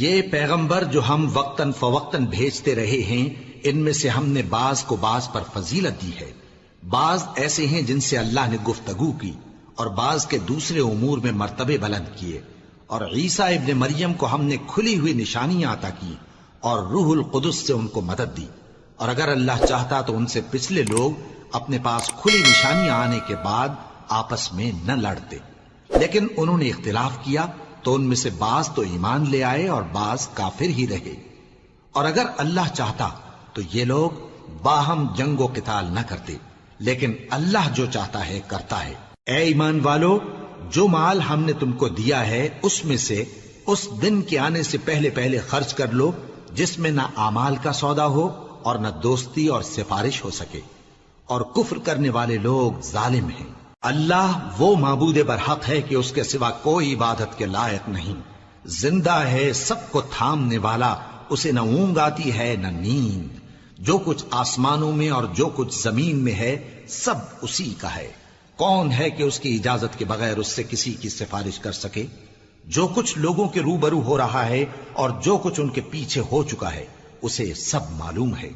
یہ پیغمبر جو ہم وقتاً فوقتاً بھیجتے رہے ہیں، ان میں سے ہم نے بعض کو بعض پر فضیلت دی ہے۔ بعض ایسے ہیں جن سے اللہ نے گفتگو کی، اور بعض کے دوسرے امور میں مرتبے بلند کیے، اور عیسیٰ ابن مریم کو ہم نے کھلی ہوئی نشانیاں عطا کی اور روح القدس سے ان کو مدد دی، اور اگر اللہ چاہتا تو ان سے پچھلے لوگ اپنے پاس کھلی نشانیاں آنے کے بعد آپس میں نہ لڑتے، لیکن انہوں نے اختلاف کیا تو ان میں سے بعض تو ایمان لے آئے اور بعض کافر ہی رہے۔ اور اگر اللہ چاہتا تو یہ لوگ باہم جنگ و قتال نہ کرتے، لیکن اللہ جو چاہتا ہے کرتا ہے۔ اے ایمان والو، جو مال ہم نے تم کو دیا ہے اس میں سے اس دن کے آنے سے پہلے پہلے خرچ کر لو جس میں نہ اعمال کا سودا ہو اور نہ دوستی اور سفارش ہو سکے، اور کفر کرنے والے لوگ ظالم ہیں۔ اللہ وہ معبود برحق ہے کہ اس کے سوا کوئی عبادت کے لائق نہیں، زندہ ہے، سب کو تھامنے والا، اسے نہ اونگ آتی ہے نہ نیند، جو کچھ آسمانوں میں اور جو کچھ زمین میں ہے سب اسی کا ہے۔ کون ہے کہ اس کی اجازت کے بغیر اس سے کسی کی سفارش کر سکے؟ جو کچھ لوگوں کے روبرو ہو رہا ہے اور جو کچھ ان کے پیچھے ہو چکا ہے اسے سب معلوم ہے،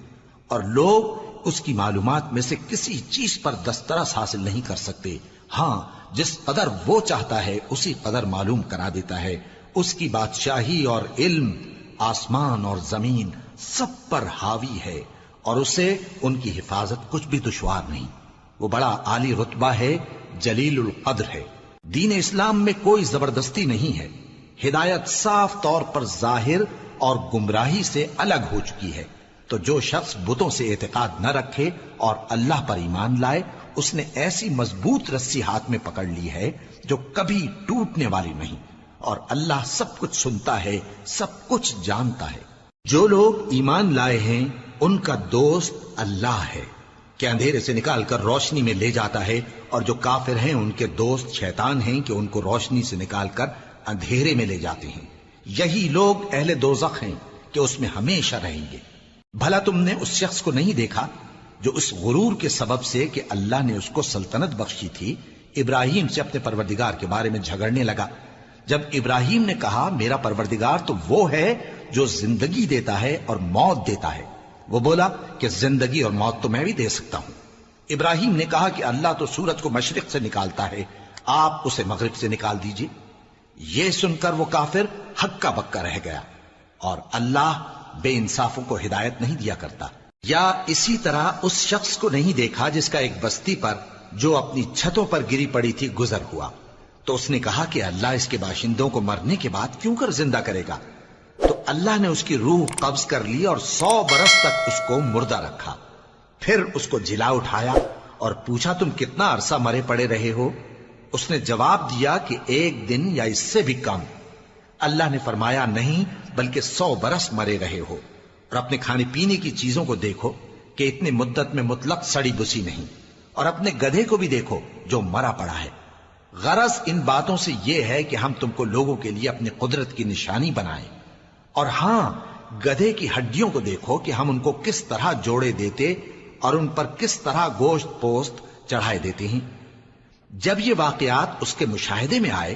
اور لوگ اس کی معلومات میں سے کسی چیز پر دسترس حاصل نہیں کر سکتے۔ ہاں، جس قدر وہ چاہتا ہے اسی قدر معلوم کرا دیتا ہے۔ اس کی بادشاہی اور علم آسمان اور زمین سب پر حاوی ہے، اور اسے ان کی حفاظت کچھ بھی دشوار نہیں۔ وہ بڑا عالی رتبہ ہے، جلیل القدر ہے۔ دین اسلام میں کوئی زبردستی نہیں ہے، ہدایت صاف طور پر ظاہر اور گمراہی سے الگ ہو چکی ہے۔ تو جو شخص بتوں سے اعتقاد نہ رکھے اور اللہ پر ایمان لائے، اس نے ایسی مضبوط رسی ہاتھ میں پکڑ لی ہے جو کبھی ٹوٹنے والی نہیں، اور اللہ سب کچھ سنتا ہے، سب کچھ جانتا ہے۔ جو لوگ ایمان لائے ہیں ان کا دوست اللہ ہے کہ اندھیرے سے نکال کر روشنی میں لے جاتا ہے، اور جو کافر ہیں ان کے دوست شیطان ہیں کہ ان کو روشنی سے نکال کر اندھیرے میں لے جاتے ہیں۔ یہی لوگ اہل دوزخ ہیں کہ اس میں ہمیشہ رہیں گے۔ بھلا تم نے اس شخص کو نہیں دیکھا جو اس غرور کے سبب سے کہ اللہ نے اس کو سلطنت بخشی تھی، ابراہیم سے اپنے پروردگار کے بارے میں جھگڑنے لگا؟ جب ابراہیم نے کہا میرا پروردگار تو وہ ہے جو زندگی دیتا ہے اور موت دیتا ہے، وہ بولا کہ زندگی اور موت تو میں بھی دے سکتا ہوں۔ ابراہیم نے کہا کہ اللہ تو سورج کو مشرق سے نکالتا ہے، آپ اسے مغرب سے نکال دیجئے۔ یہ سن کر وہ کافر ہکا بکا رہ گیا، اور اللہ بے انصافوں کو ہدایت نہیں دیا کرتا۔ یا اسی طرح اس شخص کو نہیں دیکھا جس کا ایک بستی پر جو اپنی چھتوں پر گری پڑی تھی گزر ہوا، تو اس نے کہا کہ اللہ اس کے باشندوں کو مرنے کے بعد کیوں کر زندہ کرے گا؟ تو اللہ نے اس کی روح قبض کر لی اور 100 برس تک اس کو مردہ رکھا۔ پھر اس کو جلا اٹھایا اور پوچھا تم کتنا عرصہ مرے پڑے رہے ہو؟ اس نے جواب دیا کہ 1 دن یا اس سے بھی کم۔ اللہ نے فرمایا نہیں، بلکہ 100 برس مرے رہے ہو، اور اپنے کھانے پینے کی چیزوں کو دیکھو کہ اتنی مدت میں مطلق سڑی بسی نہیں، اور اپنے گدھے کو بھی دیکھو جو مرا پڑا ہے۔ غرض ان باتوں سے یہ ہے کہ ہم تم کو لوگوں کے لیے اپنی قدرت کی نشانی بنائیں، اور ہاں، گدھے کی ہڈیوں کو دیکھو کہ ہم ان کو کس طرح جوڑے دیتے اور ان پر کس طرح گوشت پوست چڑھائے دیتے ہیں۔ جب یہ واقعات اس کے مشاہدے میں آئے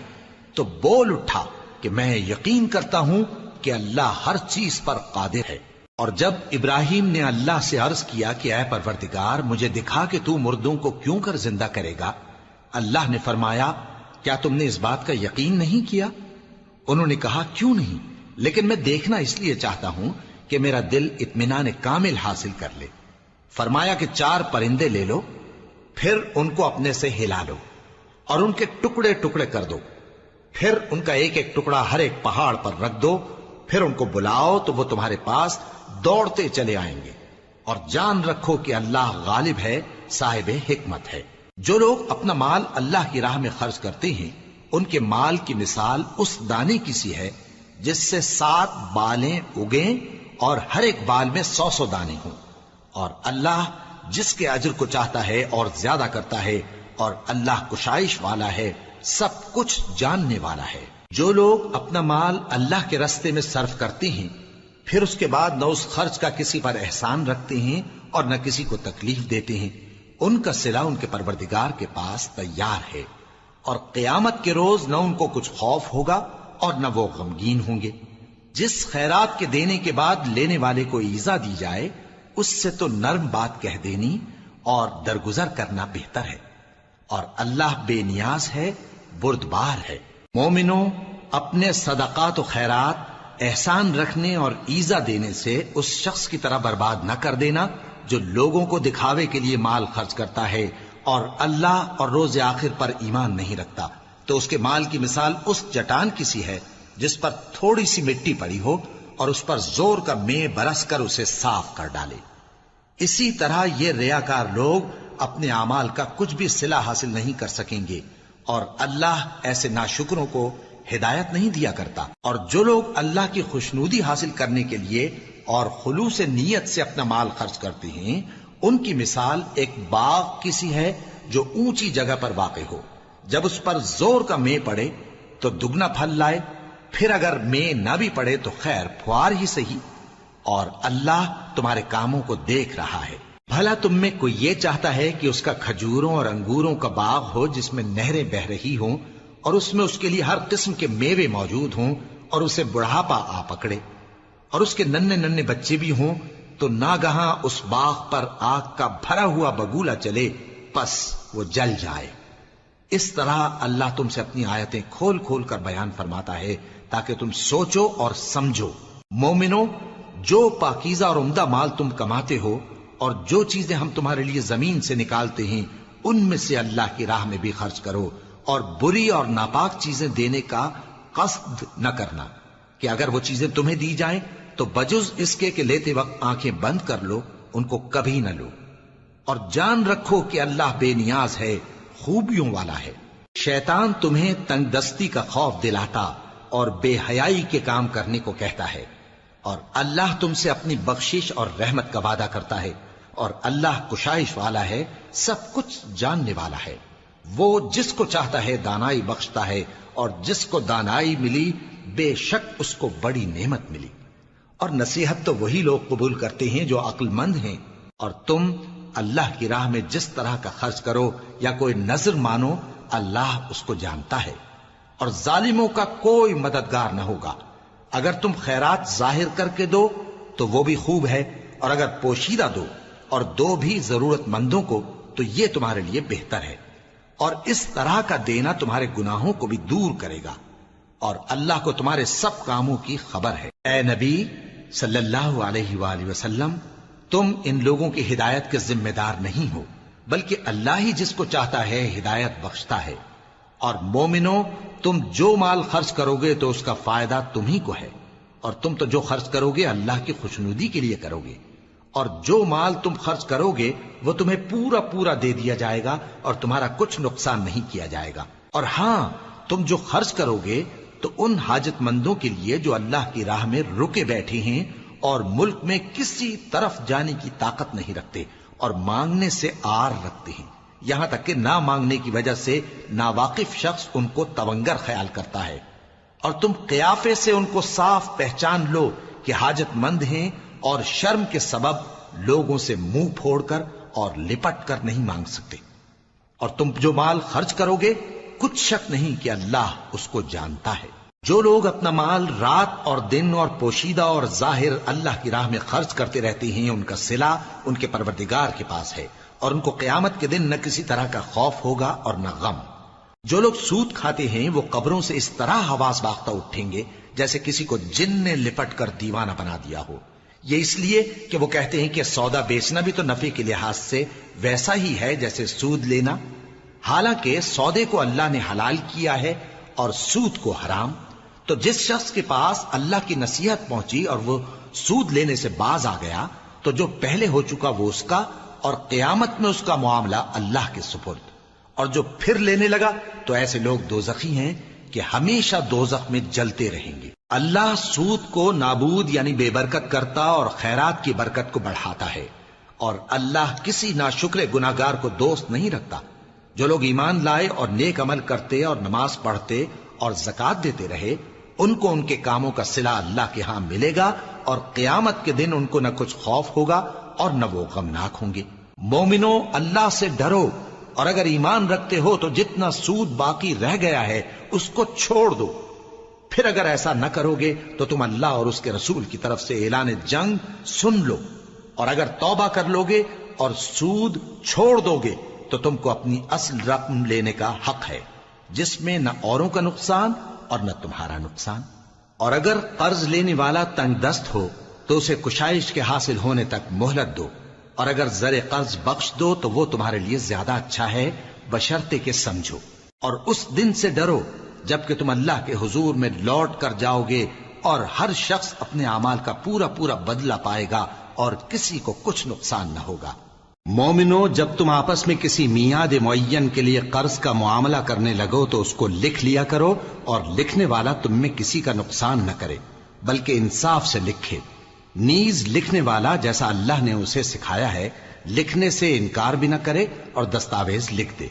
تو بول اٹھا کہ میں یقین کرتا ہوں کہ اللہ ہر چیز پر قادر ہے۔ اور جب ابراہیم نے اللہ سے عرض کیا کہ اے پروردگار مجھے دکھا کہ تو مردوں کو کیوں کر زندہ کرے گا، اللہ نے فرمایا کیا تم نے اس بات کا یقین نہیں کیا؟ انہوں نے کہا کیوں نہیں، لیکن میں دیکھنا اس لیے چاہتا ہوں کہ میرا دل اطمینان کامل حاصل کر لے۔ فرمایا کہ 4 پرندے لے لو، پھر ان کو اپنے سے ہلا لو اور ان کے ٹکڑے ٹکڑے کر دو، پھر ان کا ایک ایک ٹکڑا ہر ایک پہاڑ پر رکھ دو، پھر ان کو بلاؤ تو وہ تمہارے پاس دوڑتے چلے آئیں گے، اور جان رکھو کہ اللہ غالب ہے، صاحب حکمت ہے۔ جو لوگ اپنا مال اللہ کی راہ میں خرچ کرتے ہیں ان کے مال کی مثال اس دانے کی سی ہے جس سے 7 بالیں اگیں اور ہر ایک بال میں 100 دانے ہوں، اور اللہ جس کے اجر کو چاہتا ہے اور زیادہ کرتا ہے، اور اللہ کشائش والا ہے، سب کچھ جاننے والا ہے۔ جو لوگ اپنا مال اللہ کے راستے میں صرف کرتے ہیں پھر اس کے بعد نہ اس خرچ کا کسی پر احسان رکھتے ہیں اور نہ کسی کو تکلیف دیتے ہیں، ان کا صلہ ان کے پروردگار کے پاس تیار ہے، اور قیامت کے روز نہ ان کو کچھ خوف ہوگا اور نہ وہ غمگین ہوں گے۔ جس خیرات کے دینے کے بعد لینے والے کو ایذا دی جائے اس سے تو نرم بات کہہ دینی اور درگزر کرنا بہتر ہے، اور اللہ بے نیاز ہے، بردبار ہے۔ مومنوں، اپنے صدقات و خیرات احسان رکھنے اور ایذا دینے سے اس شخص کی طرح برباد نہ کر دینا جو لوگوں کو دکھاوے کے لیے مال خرچ کرتا ہے اور اللہ اور روز آخر پر ایمان نہیں رکھتا، تو اس کے مال کی مثال اس چٹان کی سی ہے جس پر تھوڑی سی مٹی پڑی ہو اور اس پر زور کا مے برس کر اسے صاف کر ڈالے۔ اسی طرح یہ ریاکار لوگ اپنے اعمال کا کچھ بھی صلہ حاصل نہیں کر سکیں گے، اور اللہ ایسے ناشکروں کو ہدایت نہیں دیا کرتا۔ اور جو لوگ اللہ کی خوشنودی حاصل کرنے کے لیے اور خلوص نیت سے اپنا مال خرچ کرتے ہیں، ان کی مثال ایک باغ کی سی ہے جو اونچی جگہ پر واقع ہو، جب اس پر زور کا مے پڑے تو دگنا پھل لائے، پھر اگر مے نہ بھی پڑے تو خیر پھوار ہی صحیح، اور اللہ تمہارے کاموں کو دیکھ رہا ہے۔ بھلا تم میں کوئی یہ چاہتا ہے کہ اس کا کھجوروں اور انگوروں کا باغ ہو جس میں نہریں بہ رہی ہوں اور اس میں اس کے لیے ہر قسم کے میوے موجود ہوں، اور اسے بڑھاپا آ پکڑے اور اس کے ننھے ننھے بچے بھی ہوں، تو ناگہاں اس باغ پر آگ کا بھرا ہوا بگولا چلے، پس وہ جل جائے۔ اس طرح اللہ تم سے اپنی آیتیں کھول کھول کر بیان فرماتا ہے تاکہ تم سوچو اور سمجھو۔ مومنو، جو پاکیزہ اور عمدہ مال تم کماتے ہو اور جو چیزیں ہم تمہارے لیے زمین سے نکالتے ہیں ان میں سے اللہ کی راہ میں بھی خرچ کرو، اور بری اور ناپاک چیزیں دینے کا قصد نہ کرنا کہ اگر وہ چیزیں تمہیں دی جائیں تو بجز اس کے کہ لیتے وقت آنکھیں بند کر لو، ان کو کبھی نہ لو، اور جان رکھو کہ اللہ بے نیاز ہے، خوبیوں والا ہے۔ شیطان تمہیں تنگ دستی کا خوف دلاتا اور بے حیائی کے کام کرنے کو کہتا ہے، اور اللہ تم سے اپنی بخشش اور رحمت کا وعدہ کرتا ہے، اور اللہ کشائش والا ہے، سب کچھ جاننے والا ہے۔ وہ جس کو چاہتا ہے دانائی بخشتا ہے، اور جس کو دانائی ملی بے شک اس کو بڑی نعمت ملی۔ اور نصیحت تو وہی لوگ قبول کرتے ہیں جو عقل مند ہیں، اور تم اللہ کی راہ میں جس طرح کا خرچ کرو یا کوئی نذر مانو، اللہ اس کو جانتا ہے، اور ظالموں کا کوئی مددگار نہ ہوگا۔ اگر تم خیرات ظاہر کر کے دو تو وہ بھی خوب ہے، اور اگر پوشیدہ دو اور دو بھی ضرورت مندوں کو تو یہ تمہارے لیے بہتر ہے، اور اس طرح کا دینا تمہارے گناہوں کو بھی دور کرے گا، اور اللہ کو تمہارے سب کاموں کی خبر ہے۔ اے نبی صلی اللہ علیہ وآلہ وسلم، تم ان لوگوں کی ہدایت کے ذمہ دار نہیں ہو، بلکہ اللہ ہی جس کو چاہتا ہے ہدایت بخشتا ہے۔ اور مومنو، تم جو مال خرچ کرو گے تو اس کا فائدہ تمہیں کو ہے، اور تم تو جو خرچ کرو گے اللہ کی خوشنودی کے لیے کرو گے، اور جو مال تم خرچ کرو گے وہ تمہیں پورا پورا دے دیا جائے گا اور تمہارا کچھ نقصان نہیں کیا جائے گا۔ اور ہاں، تم جو خرچ کرو گے تو ان حاجت مندوں کے لیے جو اللہ کی راہ میں رکے بیٹھے ہیں اور ملک میں کسی طرف جانے کی طاقت نہیں رکھتے اور مانگنے سے آر رکھتے ہیں، یہاں تک کہ نہ مانگنے کی وجہ سے ناواقف شخص ان کو تونگر خیال کرتا ہے، اور تم قیافے سے ان کو صاف پہچان لو کہ حاجت مند ہیں، اور شرم کے سبب لوگوں سے منہ پھوڑ کر اور لپٹ کر نہیں مانگ سکتے۔ اور تم جو مال خرچ کرو گے کچھ شک نہیں کہ اللہ اس کو جانتا ہے۔ جو لوگ اپنا مال رات اور دن اور پوشیدہ اور ظاہر اللہ کی راہ میں خرچ کرتے رہتے ہیں، ان کا صلہ ان کے پروردگار کے پاس ہے، اور ان کو قیامت کے دن نہ کسی طرح کا خوف ہوگا اور نہ غم۔ جو لوگ سود کھاتے ہیں وہ قبروں سے اس طرح حواس باختہ اٹھیں گے جیسے کسی کو جن نے لپٹ کر دیوانہ بنا دیا ہو، یہ اس لیے کہ وہ کہتے ہیں کہ سودا بیچنا بھی تو نفع کے لحاظ سے ویسا ہی ہے جیسے سود لینا، حالانکہ سودے کو اللہ نے حلال کیا ہے اور سود کو حرام۔ تو جس شخص کے پاس اللہ کی نصیحت پہنچی اور وہ سود لینے سے باز آ گیا تو جو پہلے ہو چکا وہ اس کا، اور قیامت میں اس کا معاملہ اللہ کے سپرد۔ اور جو پھر لینے لگا تو ایسے لوگ دوزخی ہیں کہ ہمیشہ دوزخ میں جلتے رہیں گے۔ اللہ سود کو نابود یعنی بے برکت کرتا اور خیرات کی برکت کو بڑھاتا ہے، اور اللہ کسی ناشکر گناہگار کو دوست نہیں رکھتا۔ جو لوگ ایمان لائے اور نیک عمل کرتے اور نماز پڑھتے اور زکوٰۃ دیتے رہے، ان کو ان کے کاموں کا صلہ اللہ کے ہاں ملے گا، اور قیامت کے دن ان کو نہ کچھ خوف ہوگا اور نہ وہ غمناک ہوں گے۔ مومنو، اللہ سے ڈرو، اور اگر ایمان رکھتے ہو تو جتنا سود باقی رہ گیا ہے اس کو چھوڑ دو، پھر اگر ایسا نہ کرو گے تو تم اللہ اور اس کے رسول کی طرف سے اعلان جنگ سن لو، اور اگر توبہ کر لو گے اور سود چھوڑ دو گے تو تم کو اپنی اصل رقم لینے کا حق ہے، جس میں نہ اوروں کا نقصان اور نہ تمہارا نقصان۔ اور اگر قرض لینے والا تنگ دست ہو تو اسے کشائش کے حاصل ہونے تک مہلت دو، اور اگر زر قرض بخش دو تو وہ تمہارے لیے زیادہ اچھا ہے، بشرطے کہ سمجھو۔ اور اس دن سے ڈرو جبکہ تم اللہ کے حضور میں لوٹ کر جاؤ گے، اور ہر شخص اپنے اعمال کا پورا پورا بدلہ پائے گا اور کسی کو کچھ نقصان نہ ہوگا۔ مومنو، جب تم آپس میں کسی میعاد معین کے لیے قرض کا معاملہ کرنے لگو تو اس کو لکھ لیا کرو، اور لکھنے والا تم میں کسی کا نقصان نہ کرے بلکہ انصاف سے لکھے۔ نیز لکھنے والا جیسا اللہ نے اسے سکھایا ہے لکھنے سے انکار بھی نہ کرے اور دستاویز لکھ دے،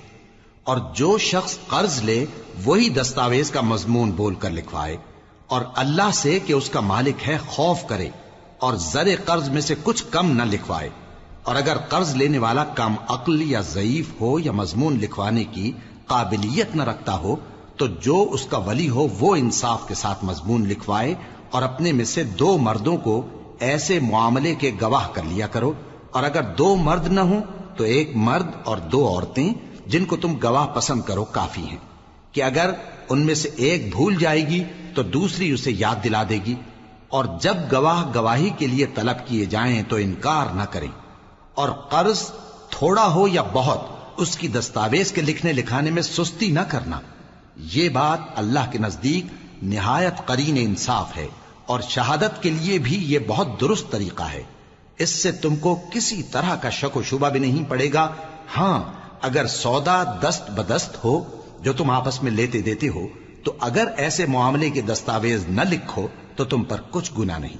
اور جو شخص قرض لے وہی دستاویز کا مضمون بول کر لکھوائے، اور اللہ سے کہ اس کا مالک ہے خوف کرے، اور زر قرض میں سے کچھ کم نہ لکھوائے۔ اور اگر قرض لینے والا کم عقل یا ضعیف ہو یا مضمون لکھوانے کی قابلیت نہ رکھتا ہو تو جو اس کا ولی ہو وہ انصاف کے ساتھ مضمون لکھوائے، اور اپنے میں سے 2 مردوں کو ایسے معاملے کے گواہ کر لیا کرو، اور اگر 2 مرد نہ ہوں تو 1 مرد اور 2 عورتیں جن کو تم گواہ پسند کرو کافی ہیں، کہ اگر ان میں سے ایک بھول جائے گی تو دوسری اسے یاد دلا دے گی، اور جب گواہ گواہی کے لیے طلب کیے جائیں تو انکار نہ کریں۔ اور قرض تھوڑا ہو یا بہت اس کی دستاویز کے لکھنے لکھانے میں سستی نہ کرنا، یہ بات اللہ کے نزدیک نہایت قرین انصاف ہے، اور شہادت کے لیے بھی یہ بہت درست طریقہ ہے۔ اس سے تم کو کسی طرح کا شک و شبہ بھی نہیں پڑے گا۔ ہاں، اگر سودا دست بدست ہو جو تم آپس میں لیتے دیتے ہو تو اگر ایسے معاملے کے دستاویز نہ لکھو تو تم پر کچھ گناہ نہیں۔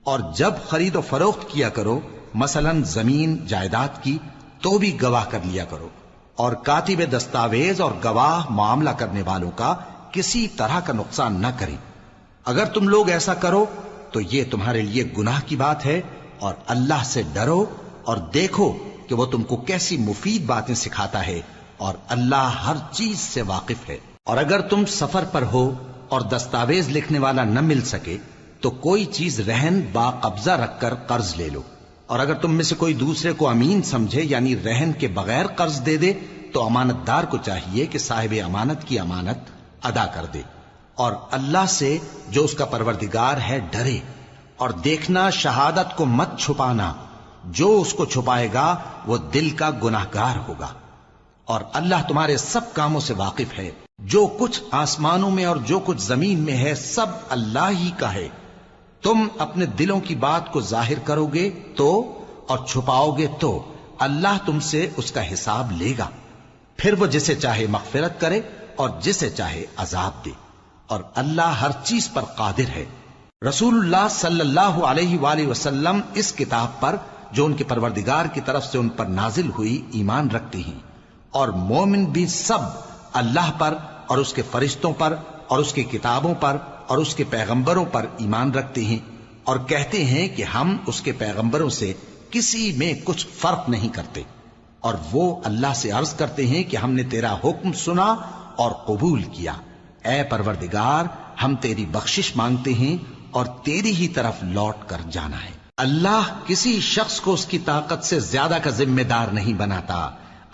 اور جب خرید و فروخت کیا کرو، مثلا زمین جائیداد کی، تو بھی گواہ کر لیا کرو، اور کاتب دستاویز اور گواہ معاملہ کرنے والوں کا کسی طرح کا نقصان نہ کریں۔ اگر تم لوگ ایسا کرو تو یہ تمہارے لیے گناہ کی بات ہے، اور اللہ سے ڈرو اور دیکھو کہ وہ تم کو کیسی مفید باتیں سکھاتا ہے، اور اللہ ہر چیز سے واقف ہے۔ اور اگر تم سفر پر ہو اور دستاویز لکھنے والا نہ مل سکے تو کوئی چیز رہن با قبضہ رکھ کر قرض لے لو، اور اگر تم میں سے کوئی دوسرے کو امین سمجھے یعنی رہن کے بغیر قرض دے دے تو امانت دار کو چاہیے کہ صاحب امانت کی امانت ادا کر دے، اور اللہ سے جو اس کا پروردگار ہے ڈرے، اور دیکھنا شہادت کو مت چھپانا، جو اس کو چھپائے گا وہ دل کا گناہگار ہوگا۔ اور اللہ تمہارے سب کاموں سے واقف ہے، جو کچھ آسمانوں میں اور جو کچھ زمین میں ہے سب اللہ ہی کا ہے۔ تم اپنے دلوں کی بات کو ظاہر کرو گے تو اور چھپاؤ گے تو اللہ تم سے اس کا حساب لے گا، پھر وہ جسے چاہے مغفرت کرے اور جسے چاہے عذاب دے، اور اللہ ہر چیز پر قادر ہے۔ رسول اللہ صلی اللہ علیہ وآلہ وسلم اس کتاب پر جو ان کے پروردگار کی طرف سے ان پر نازل ہوئی ایمان رکھتے ہیں، اور مومن بھی سب اللہ پر اور اس کے فرشتوں پر اور اس کی کتابوں پر اور اس کے پیغمبروں پر ایمان رکھتے ہیں، اور کہتے ہیں کہ ہم اس کے پیغمبروں سے کسی میں کچھ فرق نہیں کرتے، اور وہ اللہ سے عرض کرتے ہیں کہ ہم نے تیرا حکم سنا اور قبول کیا۔ اے پروردگار، ہم تیری بخشش مانگتے ہیں اور تیری ہی طرف لوٹ کر جانا ہے۔ اللہ کسی شخص کو اس کی طاقت سے زیادہ کا ذمہ دار نہیں بناتا۔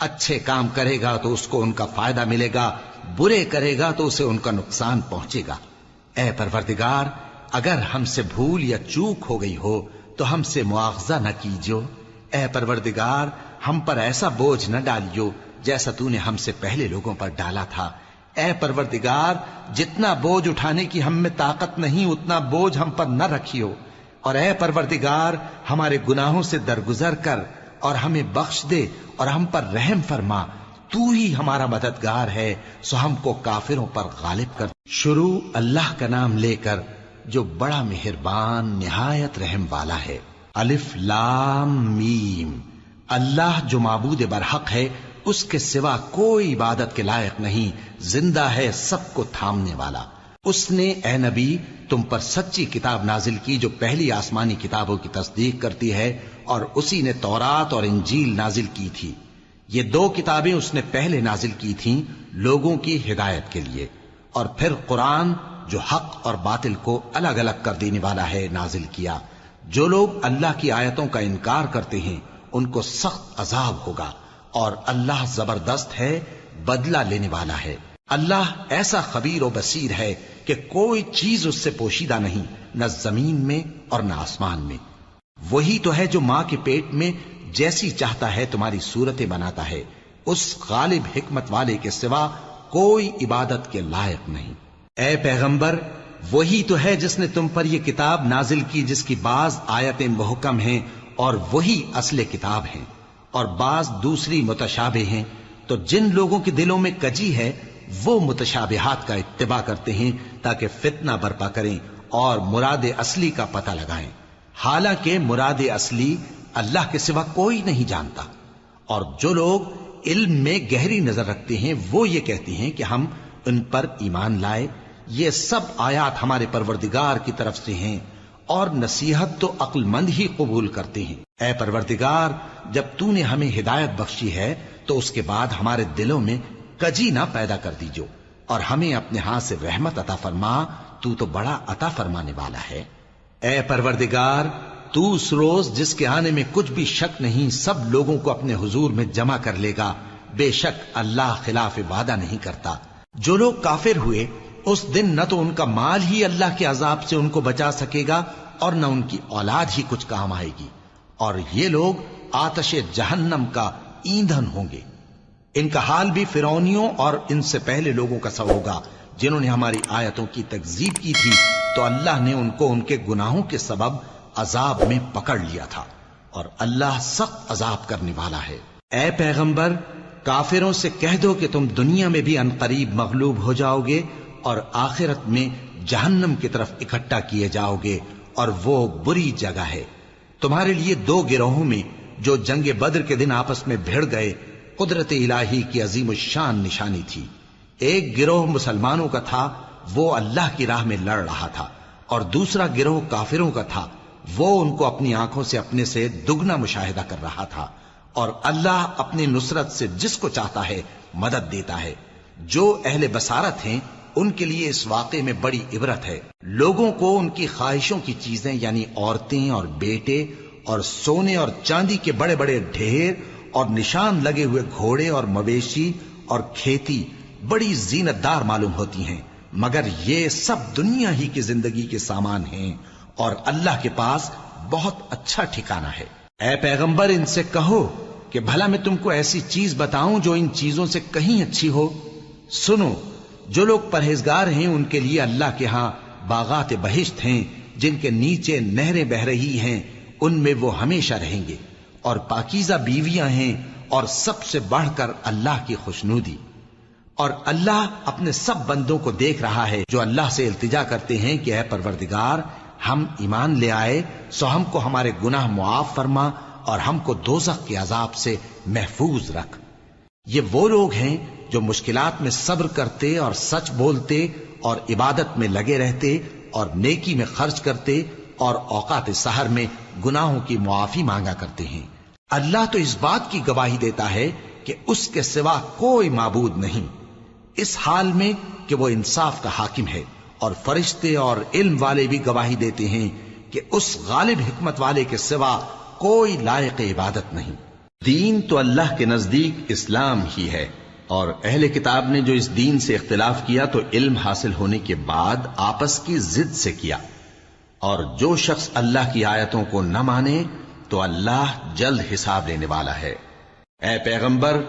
اچھے کام کرے گا تو اس کو ان کا فائدہ ملے گا، برے کرے گا تو اسے ان کا نقصان پہنچے گا۔ اے پروردگار، اگر ہم سے بھول یا چوک ہو گئی ہو تو ہم سے مواخذہ نہ کیجو۔ اے پروردگار، ہم پر ایسا بوجھ نہ ڈالیو جیسا تو نے ہم سے پہلے لوگوں پر ڈالا تھا۔ اے پروردگار، جتنا بوجھ اٹھانے کی ہم میں طاقت نہیں اتنا بوجھ ہم پر نہ رکھیو، اور اے پروردگار ہمارے گناہوں سے درگزر کر اور ہمیں بخش دے اور ہم پر رحم فرما، تو ہی ہمارا مددگار ہے، سو ہم کو کافروں پر غالب کر۔ شروع اللہ کا نام لے کر جو بڑا مہربان نہایت رحم والا ہے۔ الف لام میم۔ اللہ جو معبود برحق ہے، اس کے سوا کوئی عبادت کے لائق نہیں، زندہ ہے سب کو تھامنے والا۔ اس نے اے نبی تم پر سچی کتاب نازل کی جو پہلی آسمانی کتابوں کی تصدیق کرتی ہے، اور اسی نے تورات اور انجیل نازل کی تھی۔ یہ 2 کتابیں اس نے پہلے نازل کی تھیں لوگوں کی ہدایت کے لیے، اور پھر قرآن جو حق اور باطل کو الگ الگ کر دینے والا ہے نازل کیا۔ جو لوگ اللہ کی آیتوں کا انکار کرتے ہیں ان کو سخت عذاب ہوگا، اور اللہ زبردست ہے، بدلہ لینے والا ہے۔ اللہ ایسا خبیر و بصیر ہے کہ کوئی چیز اس سے پوشیدہ نہیں، نہ زمین میں اور نہ آسمان میں۔ وہی تو ہے جو ماں کے پیٹ میں جیسی چاہتا ہے تمہاری صورتیں بناتا ہے، اس غالب حکمت والے کے سوا کوئی عبادت کے لائق نہیں۔ اے پیغمبر، وہی تو ہے جس نے تم پر یہ کتاب نازل کی جس کی بعض آیتیں محکم ہیں اور وہی اصل کتاب ہیں، اور بعض دوسری متشابہ ہیں۔ تو جن لوگوں کے دلوں میں کجی ہے وہ متشابہات کا اتباع کرتے ہیں تاکہ فتنہ برپا کریں اور مراد اصلی کا پتہ لگائیں، حالانکہ مراد اصلی اللہ کے سوا کوئی نہیں جانتا۔ اور جو لوگ علم میں گہری نظر رکھتے ہیں وہ یہ کہتے ہیں کہ ہم ان پر ایمان لائے، یہ سب آیات ہمارے پروردگار کی طرف سے ہیں، اور نصیحت تو عقل مند ہی قبول کرتے ہیں۔ اے پروردگار، جب تو نے ہمیں ہدایت بخشی ہے تو اس کے بعد ہمارے دلوں میں کجی نہ پیدا کر دیجو، اور ہمیں اپنے ہاتھ سے رحمت عطا فرما، تو بڑا عطا فرمانے والا ہے۔ اے پروردگار، تو اس روز جس کے آنے میں کچھ بھی شک نہیں سب لوگوں کو اپنے حضور میں جمع کر لے گا، بے شک اللہ خلاف وعدہ نہیں کرتا۔ جو لوگ کافر ہوئے اس دن نہ تو ان کا مال ہی اللہ کے عذاب سے ان کو بچا سکے گا اور نہ ان کی اولاد ہی کچھ کام آئے گی، اور یہ لوگ آتش جہنم کا ایندھن ہوں گے۔ ان کا حال بھی فرعونیوں اور ان سے پہلے لوگوں کا سا ہوگا جنہوں نے ہماری آیتوں کی تکذیب کی تھی، تو اللہ نے ان کو ان کے گناہوں کے سبب عذاب میں پکڑ لیا تھا، اور اللہ سخت عذاب کرنے والا ہے۔ اے پیغمبر، کافروں سے کہہ دو کہ تم دنیا میں بھی عنقریب مغلوب ہو جاؤ گے اور آخرت میں جہنم کی طرف اکٹھا کیے جاؤ گے، اور وہ بری جگہ ہے۔ تمہارے لیے دو گروہوں میں جو جنگ بدر کے دن آپس میں بھڑ گئے قدرت الہی کی عظیم الشان نشانی تھی۔ ایک گروہ مسلمانوں کا تھا، وہ اللہ کی راہ میں لڑ رہا تھا، اور دوسرا گروہ کافروں کا تھا، وہ ان کو اپنی آنکھوں سے اپنے سے دگنا مشاہدہ کر رہا تھا۔ اور اللہ اپنی نصرت سے جس کو چاہتا ہے مدد دیتا ہے۔ جو اہل بصارت ہیں ان کے لیے اس واقعے میں بڑی عبرت ہے۔ لوگوں کو ان کی خواہشوں کی چیزیں یعنی عورتیں اور بیٹے اور سونے اور چاندی کے بڑے بڑے ڈھیر اور نشان لگے ہوئے گھوڑے اور مویشی اور کھیتی بڑی زینت دار معلوم ہوتی ہیں، مگر یہ سب دنیا ہی کی زندگی کے سامان ہیں، اور اللہ کے پاس بہت اچھا ٹھکانہ ہے۔ اے پیغمبر، ان سے کہو کہ بھلا میں تم کو ایسی چیز بتاؤں جو ان چیزوں سے کہیں اچھی ہو؟ سنو، جو لوگ پرہیزگار ہیں ان کے لیے اللہ کے ہاں باغات بہشت ہیں جن کے نیچے نہریں بہ رہی ہیں، ان میں وہ ہمیشہ رہیں گے، اور پاکیزہ بیویاں ہیں، اور سب سے بڑھ کر اللہ کی خوشنودی۔ اور اللہ اپنے سب بندوں کو دیکھ رہا ہے جو اللہ سے التجا کرتے ہیں کہ اے پروردگار، ہم ایمان لے آئے سو ہم کو ہمارے گناہ معاف فرما اور ہم کو دوزخ کے عذاب سے محفوظ رکھ۔ یہ وہ لوگ ہیں جو مشکلات میں صبر کرتے اور سچ بولتے اور عبادت میں لگے رہتے اور نیکی میں خرچ کرتے اور اوقات سحر میں گناہوں کی معافی مانگا کرتے ہیں۔ اللہ تو اس بات کی گواہی دیتا ہے کہ اس کے سوا کوئی معبود نہیں، اس حال میں کہ وہ انصاف کا حاکم ہے، اور فرشتے اور علم والے بھی گواہی دیتے ہیں کہ اس غالب حکمت والے کے سوا کوئی لائق عبادت نہیں۔ دین تو اللہ کے نزدیک اسلام ہی ہے، اور اہل کتاب نے جو اس دین سے اختلاف کیا تو علم حاصل ہونے کے بعد آپس کی ضد سے کیا، اور جو شخص اللہ کی آیتوں کو نہ مانے تو اللہ جلد حساب لینے والا ہے۔ اے پیغمبر،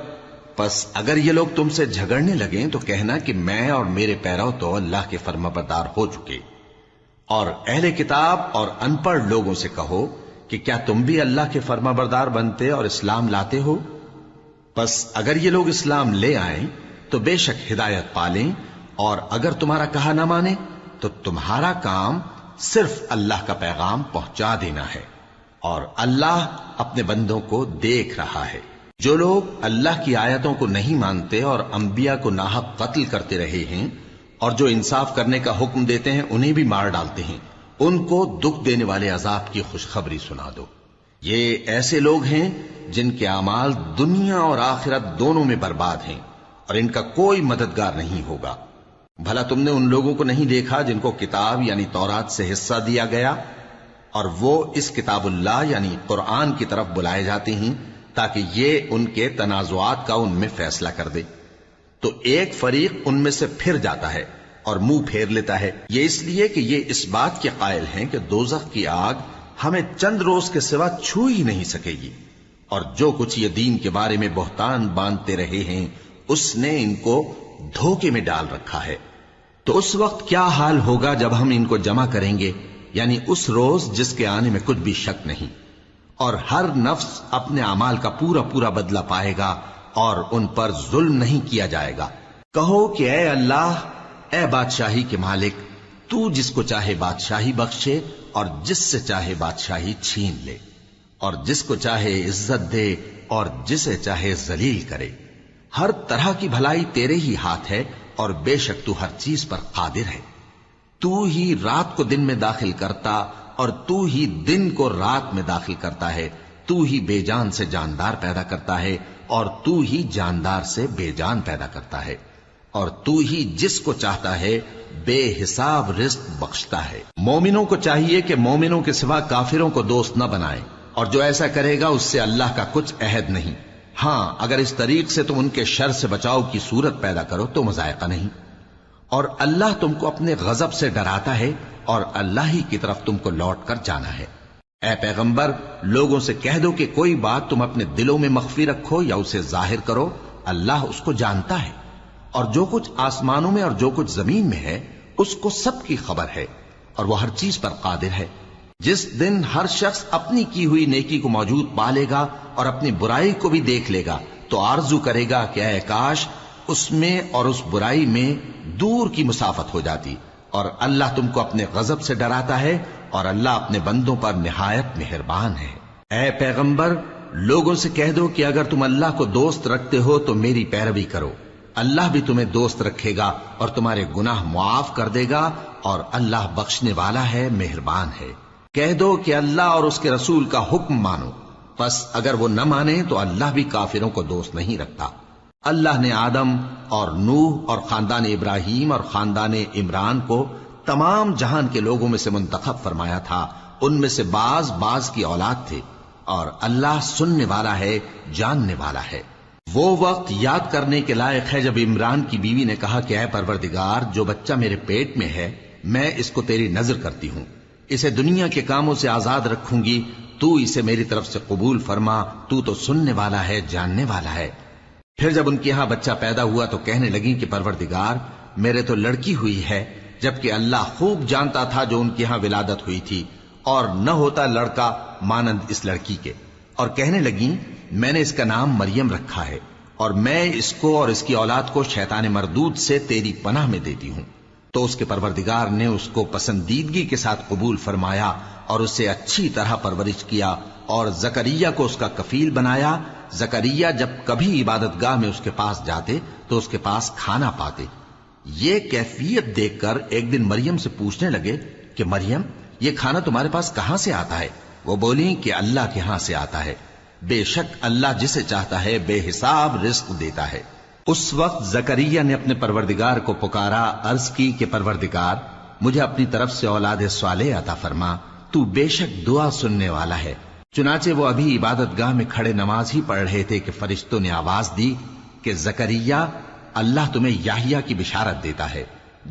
پس اگر یہ لوگ تم سے جھگڑنے لگیں تو کہنا کہ میں اور میرے پیرو تو اللہ کے فرمانبردار ہو چکے، اور اہل کتاب اور ان پڑھ لوگوں سے کہو کہ کیا تم بھی اللہ کے فرمانبردار بنتے اور اسلام لاتے ہو؟ پس اگر یہ لوگ اسلام لے آئیں تو بے شک ہدایت پالیں، اور اگر تمہارا کہا نہ مانے تو تمہارا کام صرف اللہ کا پیغام پہنچا دینا ہے، اور اللہ اپنے بندوں کو دیکھ رہا ہے۔ جو لوگ اللہ کی آیتوں کو نہیں مانتے اور انبیاء کو ناحق قتل کرتے رہے ہیں، اور جو انصاف کرنے کا حکم دیتے ہیں انہیں بھی مار ڈالتے ہیں، ان کو دکھ دینے والے عذاب کی خوشخبری سنا دو۔ یہ ایسے لوگ ہیں جن کے اعمال دنیا اور آخرت دونوں میں برباد ہیں، اور ان کا کوئی مددگار نہیں ہوگا۔ بھلا تم نے ان لوگوں کو نہیں دیکھا جن کو کتاب یعنی تورات سے حصہ دیا گیا اور وہ اس کتاب اللہ یعنی قرآن کی طرف بلائے جاتے ہیں تاکہ یہ ان کے تنازعات کا ان میں فیصلہ کر دے؟ تو ایک فریق ان میں سے پھر جاتا ہے اور منہ پھیر لیتا ہے، یہ اس لیے کہ یہ اس بات کے قائل ہیں کہ دوزخ کی آگ ہمیں چند روز کے سوا چھو ہی نہیں سکے گی، اور جو کچھ یہ دین کے بارے میں بہتان باندھتے رہے ہیں اس نے ان کو دھوکے میں ڈال رکھا ہے۔ تو اس وقت کیا حال ہوگا جب ہم ان کو جمع کریں گے، یعنی اس روز جس کے آنے میں کچھ بھی شک نہیں، اور ہر نفس اپنے اعمال کا پورا پورا بدلہ پائے گا اور ان پر ظلم نہیں کیا جائے گا۔ کہو کہ اے اللہ، اے بادشاہی کے مالک، تو جس کو چاہے بادشاہی بخشے اور جس سے چاہے بادشاہی چھین لے، اور جس کو چاہے عزت دے اور جسے چاہے ذلیل کرے۔ ہر طرح کی بھلائی تیرے ہی ہاتھ ہے اور بے شک تو ہر چیز پر قادر ہے۔ تو ہی رات کو دن میں داخل کرتا اور تو ہی دن کو رات میں داخل کرتا ہے، تو ہی بے جان سے جاندار پیدا کرتا ہے اور تو ہی جاندار سے بے جان پیدا کرتا ہے، اور تو ہی جس کو چاہتا ہے بے حساب رزق بخشتا ہے۔ مومنوں کو چاہیے کہ مومنوں کے سوا کافروں کو دوست نہ بنائیں، اور جو ایسا کرے گا اس سے اللہ کا کچھ عہد نہیں۔ ہاں، اگر اس طریق سے تم ان کے شر سے بچاؤ کی صورت پیدا کرو تو مذائقہ نہیں، اور اللہ تم کو اپنے غضب سے ڈراتا ہے اور اللہ ہی کی طرف تم کو لوٹ کر جانا ہے۔ اے پیغمبر، لوگوں سے کہہ دو کہ کوئی بات تم اپنے دلوں میں مخفی رکھو یا اسے ظاہر کرو، اللہ اس کو جانتا ہے، اور جو کچھ آسمانوں میں اور جو کچھ زمین میں ہے اس کو سب کی خبر ہے، اور وہ ہر چیز پر قادر ہے۔ جس دن ہر شخص اپنی کی ہوئی نیکی کو موجود پا لے گا اور اپنی برائی کو بھی دیکھ لے گا تو آرزو کرے گا کہ اے کاش اس میں اور اس برائی میں دور کی مسافت ہو جاتی، اور اللہ تم کو اپنے غضب سے ڈراتا ہے اور اللہ اپنے بندوں پر نہایت مہربان ہے۔ اے پیغمبر، لوگوں سے کہہ دو کہ اگر تم اللہ کو دوست رکھتے ہو تو میری پیروی کرو، اللہ بھی تمہیں دوست رکھے گا اور تمہارے گناہ معاف کر دے گا، اور اللہ بخشنے والا ہے، مہربان ہے۔ کہہ دو کہ اللہ اور اس کے رسول کا حکم مانو، پس اگر وہ نہ مانے تو اللہ بھی کافروں کو دوست نہیں رکھتا۔ اللہ نے آدم اور نوح اور خاندان ابراہیم اور خاندان عمران کو تمام جہان کے لوگوں میں سے منتخب فرمایا تھا، ان میں سے بعض بعض کی اولاد تھے، اور اللہ سننے والا ہے، جاننے والا ہے۔ وہ وقت یاد کرنے کے لائق ہے جب عمران کی بیوی نے کہا کہ اے پروردگار، جو بچہ میرے پیٹ میں ہے میں اس کو تیری نذر کرتی ہوں، اسے دنیا کے کاموں سے آزاد رکھوں گی، تو اسے میری طرف سے قبول فرما، تو سننے والا ہے، جاننے والا ہے۔ پھر جب ان کے ہاں بچہ پیدا ہوا تو کہنے لگی کہ پروردگار، میرے تو لڑکی ہوئی ہے، جبکہ اللہ خوب جانتا تھا جو ان کے ہاں ولادت ہوئی تھی، اور نہ ہوتا لڑکا مانند اس لڑکی کے۔ اور کہنے لگی میں نے اس کا نام مریم رکھا ہے، اور میں اس کو اور اس کی اولاد کو شیطان مردود سے تیری پناہ میں دیتی ہوں۔ تو اس کے پروردگار نے اس کو پسندیدگی کے ساتھ قبول فرمایا اور اسے اچھی طرح پرورش کیا، اور زکریا کو اس کا کفیل بنایا۔ زکریا جب کبھی عبادت گاہ میں اس کے پاس جاتے تو اس کے پاس کھانا پاتے۔ یہ کیفیت دیکھ کر ایک دن مریم سے پوچھنے لگے کہ مریم، یہ کھانا تمہارے پاس کہاں سے آتا ہے؟ وہ بولی کہ اللہ کے ہاں سے آتا ہے، بے شک اللہ جسے چاہتا ہے بے حساب رزق دیتا ہے۔ اس وقت زکریا نے اپنے پروردگار کو پکارا، عرض کی کہ پروردگار، مجھے اپنی طرف سے اولاد صالح عطا فرما، تو بے شک دعا سننے والا ہے۔ چنانچہ وہ ابھی عبادت گاہ میں کھڑے نماز ہی پڑھ رہے تھے کہ فرشتوں نے آواز دی کہ زکریا، اللہ تمہیں یحییٰ کی بشارت دیتا ہے،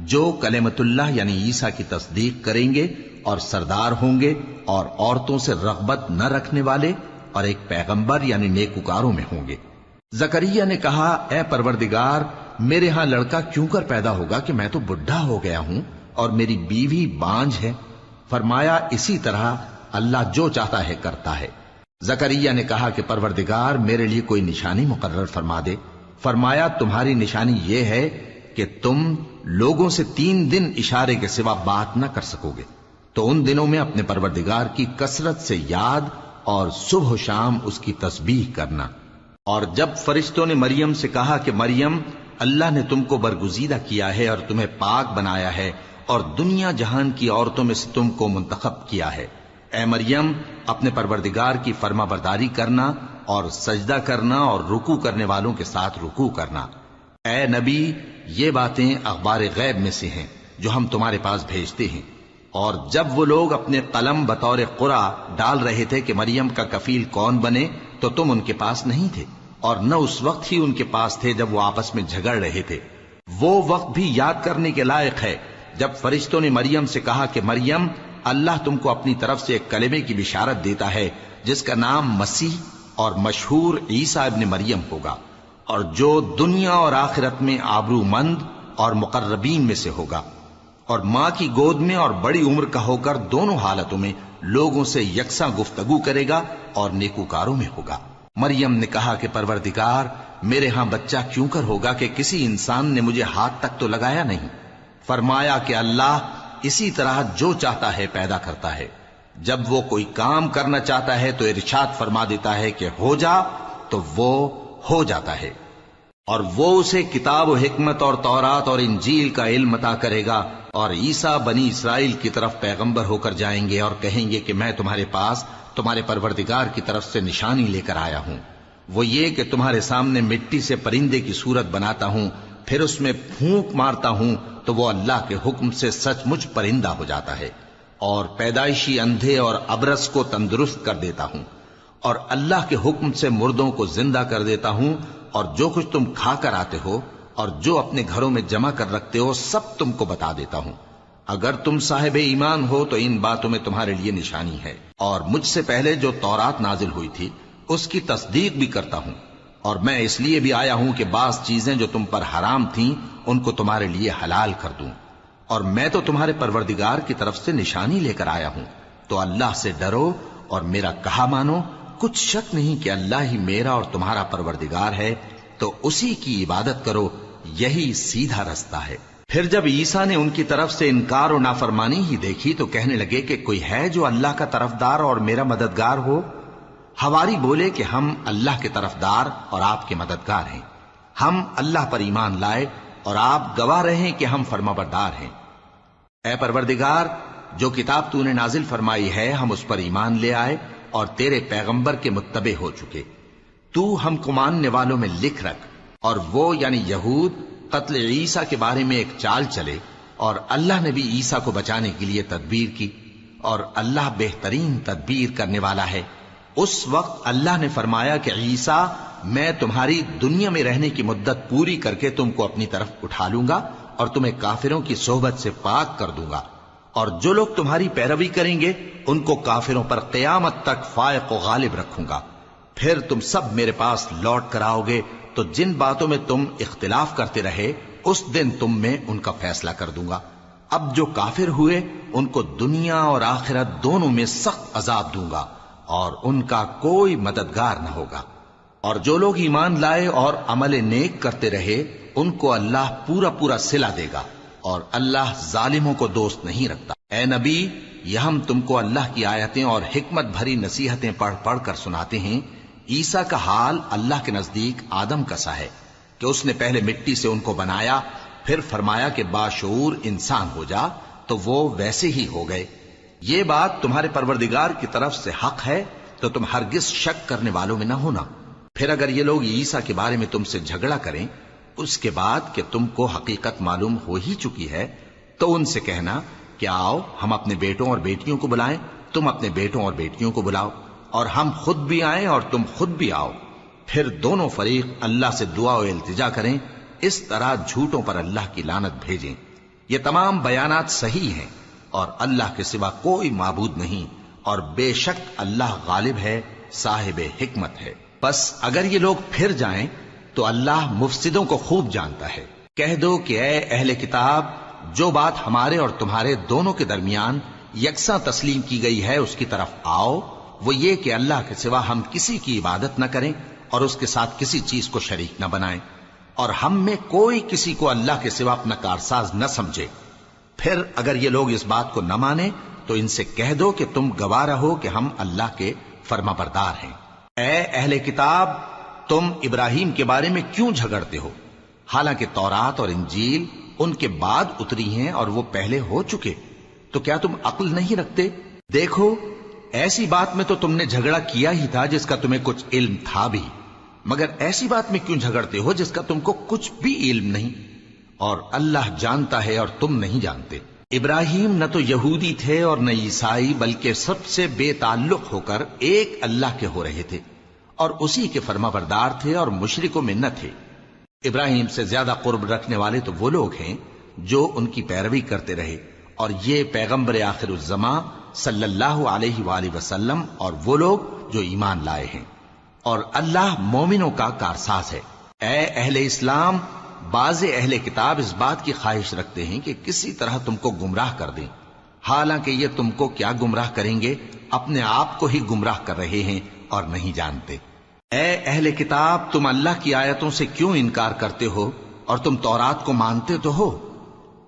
جو کلمۃ اللہ یعنی عیسیٰ کی تصدیق کریں گے اور سردار ہوں گے اور عورتوں سے رغبت نہ رکھنے والے اور ایک پیغمبر یعنی نیکوکاروں میں ہوں گے۔ زکریا نے کہا، اے پروردگار، میرے ہاں لڑکا کیوں کر پیدا ہوگا کہ میں تو بڈھا ہو گیا ہوں اور میری بیوی بانجھ ہے؟ فرمایا، اسی طرح اللہ جو چاہتا ہے کرتا ہے۔ زکریا نے کہا کہ پروردگار، میرے لیے کوئی نشانی مقرر فرما دے۔ فرمایا، تمہاری نشانی یہ ہے کہ تم لوگوں سے 3 دن اشارے کے سوا بات نہ کر سکو گے، تو ان دنوں میں اپنے پروردگار کی کثرت سے یاد اور صبح و شام اس کی تسبیح کرنا۔ اور جب فرشتوں نے مریم سے کہا کہ مریم، اللہ نے تم کو برگزیدہ کیا ہے اور تمہیں پاک بنایا ہے اور دنیا جہان کی عورتوں میں سے تم کو منتخب کیا ہے، اے مریم، اپنے پروردگار کی فرما برداری کرنا اور سجدہ کرنا اور رکوع کرنے والوں کے ساتھ رکوع کرنا۔ اے نبی، یہ باتیں اخبار غیب میں سے ہیں جو ہم تمہارے پاس بھیجتے ہیں۔ اور جب وہ لوگ اپنے قلم بطور قرعہ ڈال رہے تھے کہ مریم کا کفیل کون بنے تو تم ان کے پاس نہیں تھے، اور نہ اس وقت ہی ان کے پاس تھے جب وہ آپس میں جھگڑ رہے تھے۔ وہ وقت بھی یاد کرنے کے لائق ہے جب فرشتوں نے مریم سے کہا کہ مریم، اللہ تم کو اپنی طرف سے ایک کلمے کی بشارت دیتا ہے جس کا نام مسیح اور مشہور عیسیٰ ابن مریم ہوگا، اور جو دنیا اور آخرت میں آبرو مند اور مقربین میں سے ہوگا، اور ماں کی گود میں اور بڑی عمر کا ہو کر دونوں حالتوں میں لوگوں سے یکساں گفتگو کرے گا اور نیکوکاروں میں ہوگا۔ مریم نے کہا کہ پروردگار، میرے ہاں بچہ کیوں کر ہوگا کہ کسی انسان نے مجھے ہاتھ تک تو لگایا نہیں۔ فرمایا کہ اللہ اسی طرح جو چاہتا ہے پیدا کرتا ہے، جب وہ کوئی کام کرنا چاہتا ہے تو ارشاد فرما دیتا ہے کہ ہو جا تو وہ ہو جاتا ہے۔ اور وہ اسے کتاب و حکمت اور تورات اور انجیل کا علم عطا کرے گا، اور عیسیٰ بنی اسرائیل کی طرف پیغمبر ہو کر جائیں گے اور کہیں گے کہ میں تمہارے پاس تمہارے پروردگار کی طرف سے نشانی لے کر آیا ہوں، وہ یہ کہ تمہارے سامنے مٹی سے پرندے کی صورت بناتا ہوں، پھر اس میں پھونک مارتا ہوں تو وہ اللہ کے حکم سے سچ مچ پرندہ ہو جاتا ہے، اور پیدائشی اندھے اور ابرص کو تندرست کر دیتا ہوں، اور اللہ کے حکم سے مردوں کو زندہ کر دیتا ہوں، اور جو کچھ تم کھا کر آتے ہو اور جو اپنے گھروں میں جمع کر رکھتے ہو سب تم کو بتا دیتا ہوں۔ اگر تم صاحب ایمان ہو تو ان باتوں میں تمہارے لیے نشانی ہے، اور مجھ سے پہلے جو تورات نازل ہوئی تھی اس کی تصدیق بھی کرتا ہوں، اور میں اس لیے بھی آیا ہوں کہ بعض چیزیں جو تم پر حرام تھیں ان کو تمہارے لیے حلال کر دوں، اور میں تو تمہارے پروردگار کی طرف سے نشانی لے کر آیا ہوں، تو اللہ سے ڈرو اور میرا کہا مانو۔ کچھ شک نہیں کہ اللہ ہی میرا اور تمہارا پروردگار ہے، تو اسی کی عبادت کرو، یہی سیدھا رستہ ہے۔ پھر جب عیسیٰ نے ان کی طرف سے انکار و نافرمانی ہی دیکھی تو کہنے لگے کہ کوئی ہے جو اللہ کا طرفدار اور میرا مددگار ہو؟ حواری بولے کہ ہم اللہ کے طرفدار اور آپ کے مددگار ہیں، ہم اللہ پر ایمان لائے اور آپ گواہ رہے کہ ہم فرمانبردار ہیں۔ اے پروردگار، جو کتاب تو نے نازل فرمائی ہے ہم اس پر ایمان لے آئے اور تیرے پیغمبر کے متبع ہو چکے، تو ہم کو ماننے والوں میں لکھ رکھ۔ اور وہ یعنی یہود قتل عیسیٰ کے بارے میں ایک چال چلے، اور اللہ نے بھی عیسیٰ کو بچانے کے لیے تدبیر کی، اور اللہ بہترین تدبیر کرنے والا ہے۔ اس وقت اللہ نے فرمایا کہ عیسیٰ، میں تمہاری دنیا میں رہنے کی مدت پوری کر کے تم کو اپنی طرف اٹھا لوں گا اور تمہیں کافروں کی صحبت سے پاک کر دوں گا، اور جو لوگ تمہاری پیروی کریں گے ان کو کافروں پر قیامت تک فائق و غالب رکھوں گا۔ پھر تم سب میرے پاس لوٹ کر آؤ گے تو جن باتوں میں تم اختلاف کرتے رہے اس دن تم میں ان کا فیصلہ کر دوں گا۔ اب جو کافر ہوئے ان کو دنیا اور آخرت دونوں میں سخت عذاب دوں گا، اور ان کا کوئی مددگار نہ ہوگا۔ اور جو لوگ ایمان لائے اور عمل نیک کرتے رہے ان کو اللہ پورا پورا صلہ دے گا، اور اللہ ظالموں کو دوست نہیں رکھتا۔ اے نبی، یہ ہم تم کو اللہ کی آیتیں اور حکمت بھری نصیحتیں پڑھ پڑھ کر سناتے ہیں۔ عیسیٰ کا حال اللہ کے نزدیک آدم کا سا ہے کہ اس نے پہلے مٹی سے ان کو بنایا، پھر فرمایا کہ باشعور انسان ہو جا، تو وہ ویسے ہی ہو گئے۔ یہ بات تمہارے پروردگار کی طرف سے حق ہے، تو تم ہرگز شک کرنے والوں میں نہ ہونا۔ پھر اگر یہ لوگ عیسیٰ کے بارے میں تم سے جھگڑا کریں اس کے بعد کہ تم کو حقیقت معلوم ہو ہی چکی ہے، تو ان سے کہنا کہ آؤ ہم اپنے بیٹوں اور بیٹیوں کو بلائیں، تم اپنے بیٹوں اور بیٹیوں کو بلاؤ، اور ہم خود بھی آئیں اور تم خود بھی آؤ، پھر دونوں فریق اللہ سے دعا و التجا کریں، اس طرح جھوٹوں پر اللہ کی لعنت بھیجیں۔ یہ تمام بیانات صحیح ہیں، اور اللہ کے سوا کوئی معبود نہیں، اور بے شک اللہ غالب ہے، صاحب حکمت ہے۔ بس اگر یہ لوگ پھر جائیں تو اللہ مفسدوں کو خوب جانتا ہے۔ کہہ دو کہ اے اہل کتاب، جو بات ہمارے اور تمہارے دونوں کے درمیان یکساں تسلیم کی گئی ہے اس کی طرف آؤ، وہ یہ کہ اللہ کے سوا ہم کسی کی عبادت نہ کریں اور اس کے ساتھ کسی چیز کو شریک نہ بنائیں، اور ہم میں کوئی کسی کو اللہ کے سوا اپنا کارساز نہ سمجھے۔ پھر اگر یہ لوگ اس بات کو نہ مانیں تو ان سے کہہ دو کہ تم گواہ رہو کہ ہم اللہ کے فرما بردار ہیں۔ اے اہل کتاب، تم ابراہیم کے بارے میں کیوں جھگڑتے ہو؟ حالانکہ تورات اور انجیل ان کے بعد اتری ہیں اور وہ پہلے ہو چکے، تو کیا تم عقل نہیں رکھتے؟ دیکھو، ایسی بات میں تو تم نے جھگڑا کیا ہی تھا جس کا تمہیں کچھ علم تھا بھی، مگر ایسی بات میں کیوں جھگڑتے ہو جس کا تم کو کچھ بھی علم نہیں؟ اور اللہ جانتا ہے اور تم نہیں جانتے۔ ابراہیم نہ تو یہودی تھے اور نہ عیسائی، بلکہ سب سے بے تعلق ہو کر ایک اللہ کے ہو رہے تھے اور اسی کے فرما بردار تھے اور مشرکوں میں نہ تھے۔ ابراہیم سے زیادہ قرب رکھنے والے تو وہ لوگ ہیں جو ان کی پیروی کرتے رہے، اور یہ پیغمبر آخر الزماں صلی اللہ علیہ وآلہ وسلم اور وہ لوگ جو ایمان لائے ہیں، اور اللہ مومنوں کا کارساز ہے۔ اے اہل اسلام، بعض اہل کتاب اس بات کی خواہش رکھتے ہیں کہ کسی طرح تم کو گمراہ کر دیں، حالانکہ یہ تم کو کیا گمراہ کریں گے، اپنے آپ کو ہی گمراہ کر رہے ہیں اور نہیں جانتے۔ اے اہل کتاب، تم اللہ کی آیتوں سے کیوں انکار کرتے ہو اور تم تورات کو مانتے تو ہو؟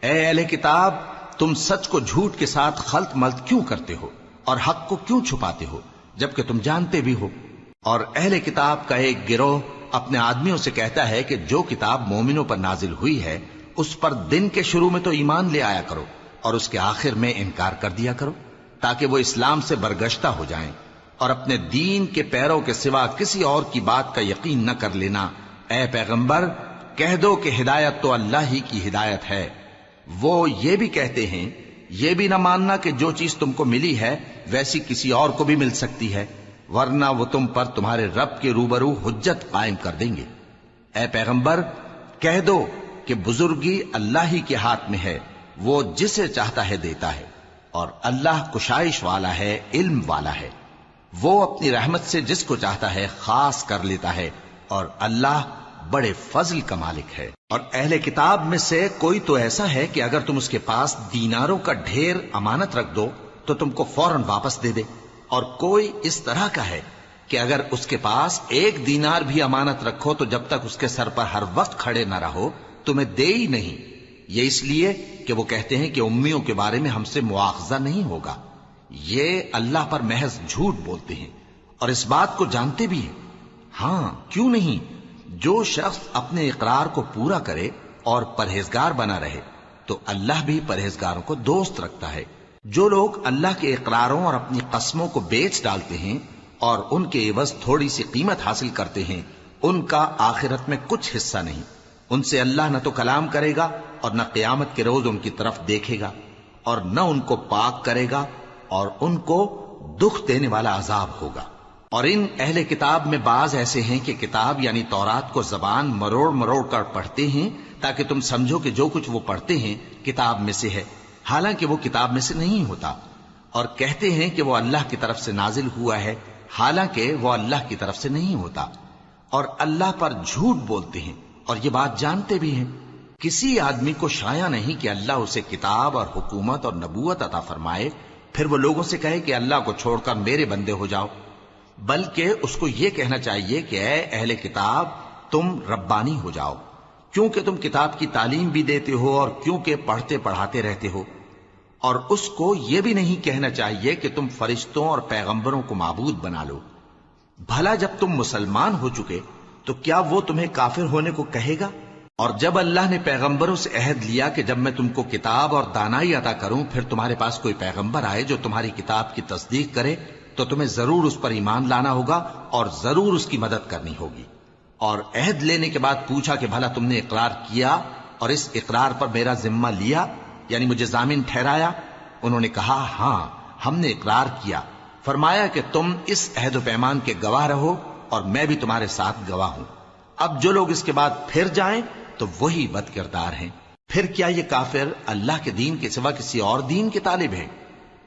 اے اہل کتاب، تم سچ کو جھوٹ کے ساتھ خلط ملط کیوں کرتے ہو اور حق کو کیوں چھپاتے ہو جبکہ تم جانتے بھی ہو؟ اور اہل کتاب کا ایک گروہ اپنے آدمیوں سے کہتا ہے کہ جو کتاب مومنوں پر نازل ہوئی ہے اس پر دن کے شروع میں تو ایمان لے آیا کرو اور اس کے آخر میں انکار کر دیا کرو، تاکہ وہ اسلام سے برگشتہ ہو جائیں، اور اپنے دین کے پیروں کے سوا کسی اور کی بات کا یقین نہ کر لینا۔ اے پیغمبر، کہہ دو کہ ہدایت تو اللہ ہی کی ہدایت ہے۔ وہ یہ بھی کہتے ہیں، یہ بھی نہ ماننا کہ جو چیز تم کو ملی ہے ویسی کسی اور کو بھی مل سکتی ہے، ورنہ وہ تم پر تمہارے رب کے روبرو حجت قائم کر دیں گے۔ اے پیغمبر، کہہ دو کہ بزرگی اللہ ہی کے ہاتھ میں ہے، وہ جسے چاہتا ہے دیتا ہے، اور اللہ کشائش والا ہے، علم والا ہے۔ وہ اپنی رحمت سے جس کو چاہتا ہے خاص کر لیتا ہے، اور اللہ بڑے فضل کا مالک ہے۔ اور اہل کتاب میں سے کوئی تو ایسا ہے کہ اگر تم اس کے پاس دیناروں کا ڈھیر امانت رکھ دو تو تم کو فوراً واپس دے دے، اور کوئی اس طرح کا ہے کہ اگر اس کے پاس 1 دینار بھی امانت رکھو تو جب تک اس کے سر پر ہر وقت کھڑے نہ رہو تمہیں دے ہی نہیں۔ یہ اس لیے کہ وہ کہتے ہیں کہ امیوں کے بارے میں ہم سے مواخذہ نہیں ہوگا۔ یہ اللہ پر محض جھوٹ بولتے ہیں اور اس بات کو جانتے بھی ہیں۔ ہاں، کیوں نہیں؟ جو شخص اپنے اقرار کو پورا کرے اور پرہیزگار بنا رہے تو اللہ بھی پرہیزگاروں کو دوست رکھتا ہے۔ جو لوگ اللہ کے اقراروں اور اپنی قسموں کو بیچ ڈالتے ہیں اور ان کے عوض تھوڑی سی قیمت حاصل کرتے ہیں، ان کا آخرت میں کچھ حصہ نہیں۔ ان سے اللہ نہ تو کلام کرے گا اور نہ قیامت کے روز ان کی طرف دیکھے گا، اور نہ ان کو پاک کرے گا، اور ان کو دکھ دینے والا عذاب ہوگا۔ اور ان اہل کتاب میں بعض ایسے ہیں کہ کتاب یعنی تورات کو زبان مروڑ مروڑ کر پڑھتے ہیں تاکہ تم سمجھو کہ جو کچھ وہ پڑھتے ہیں کتاب میں سے ہے، حالانکہ وہ کتاب میں سے نہیں ہوتا، اور کہتے ہیں کہ وہ اللہ کی طرف سے نازل ہوا ہے، حالانکہ وہ اللہ کی طرف سے نہیں ہوتا، اور اللہ پر جھوٹ بولتے ہیں اور یہ بات جانتے بھی ہیں۔ کسی آدمی کو شایع نہیں کہ اللہ اسے کتاب اور حکومت اور نبوت عطا فرمائے، پھر وہ لوگوں سے کہے کہ اللہ کو چھوڑ کر میرے بندے ہو جاؤ، بلکہ اس کو یہ کہنا چاہیے کہ اے اہل کتاب، تم ربانی ہو جاؤ، کیونکہ تم کتاب کی تعلیم بھی دیتے ہو اور کیونکہ پڑھتے پڑھاتے رہتے ہو۔ اور اس کو یہ بھی نہیں کہنا چاہیے کہ تم فرشتوں اور پیغمبروں کو معبود بنا لو۔ بھلا جب تم مسلمان ہو چکے تو کیا وہ تمہیں کافر ہونے کو کہے گا؟ اور جب اللہ نے پیغمبروں سے عہد لیا کہ جب میں تم کو کتاب اور دانائی عطا کروں پھر تمہارے پاس کوئی پیغمبر آئے جو تمہاری کتاب کی تصدیق کرے تو تمہیں ضرور اس پر ایمان لانا ہوگا اور ضرور اس کی مدد کرنی ہوگی۔ اور عہد لینے کے بعد پوچھا کہ بھلا تم نے اقرار کیا اور اس اقرار پر میرا ذمہ لیا، یعنی مجھے ضامن ٹھہرایا؟ انہوں نے کہا ہاں، ہم نے اقرار کیا۔ فرمایا کہ تم اس عہد و پیمان کے گواہ رہو اور میں بھی تمہارے ساتھ گواہ ہوں۔ اب جو لوگ اس کے بعد پھر جائیں تو وہی بد کردار ہیں۔ پھر کیا یہ کافر اللہ کے دین کے سوا کسی اور دین کے طالب ہیں؟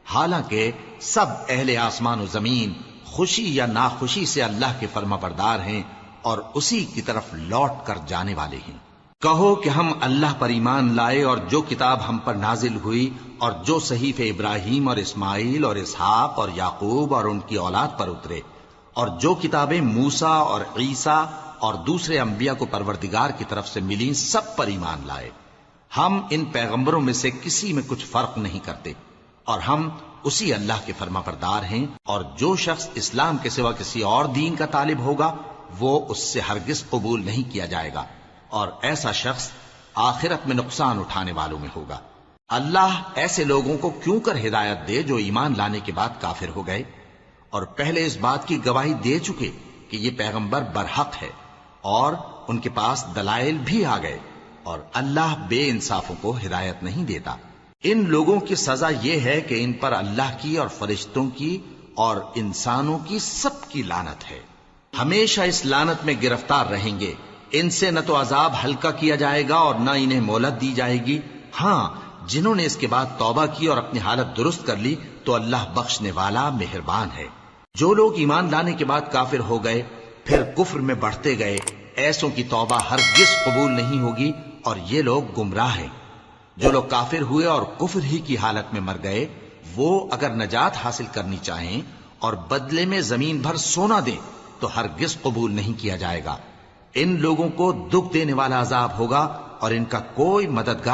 حالانکہ سب اہل آسمان و زمین خوشی یا ناخوشی سے اللہ کے فرما بردار ہیں اور اسی کی طرف لوٹ کر جانے والے ہیں۔ کہو کہ ہم اللہ پر ایمان لائے اور جو کتاب ہم پر نازل ہوئی اور جو صحیفے ابراہیم اور اسماعیل اور اسحاق اور یعقوب اور ان کی اولاد پر اترے، اور جو کتابیں موسیٰ اور عیسیٰ اور دوسرے انبیاء کو پروردگار کی طرف سے ملیں، سب پر ایمان لائے۔ ہم ان پیغمبروں میں سے کسی میں کچھ فرق نہیں کرتے، اور ہم اسی اللہ کے فرما بردار ہیں۔ اور جو شخص اسلام کے سوا کسی اور دین کا طالب ہوگا وہ اس سے ہرگز قبول نہیں کیا جائے گا، اور ایسا شخص آخرت میں نقصان اٹھانے والوں میں ہوگا۔ اللہ ایسے لوگوں کو کیوں کر ہدایت دے جو ایمان لانے کے بعد کافر ہو گئے اور پہلے اس بات کی گواہی دے چکے کہ یہ پیغمبر برحق ہے اور ان کے پاس دلائل بھی آ گئے، اور اللہ بے انصافوں کو ہدایت نہیں دیتا۔ ان لوگوں کی سزا یہ ہے کہ ان پر اللہ کی اور فرشتوں کی اور انسانوں کی سب کی لعنت ہے، ہمیشہ اس لعنت میں گرفتار رہیں گے۔ ان سے نہ تو عذاب ہلکا کیا جائے گا اور نہ انہیں مہلت دی جائے گی۔ ہاں، جنہوں نے اس کے بعد توبہ کی اور اپنی حالت درست کر لی تو اللہ بخشنے والا مہربان ہے۔ جو لوگ ایمان لانے کے بعد کافر ہو گئے پھر کفر میں بڑھتے گئے، ایسوں کی توبہ ہرگز قبول نہیں ہوگی اور یہ لوگ گمراہ ہیں۔ جو لوگ کافر ہوئے اور کفر ہی کی حالت میں مر گئے، وہ اگر نجات حاصل کرنی چاہیں اور بدلے میں زمین بھر سونا دیں تو ہرگز قبول نہیں کیا جائے گا۔ ان لوگوں کو دکھ دینے والا عذاب ہوگا اور ان کا کوئی مددگار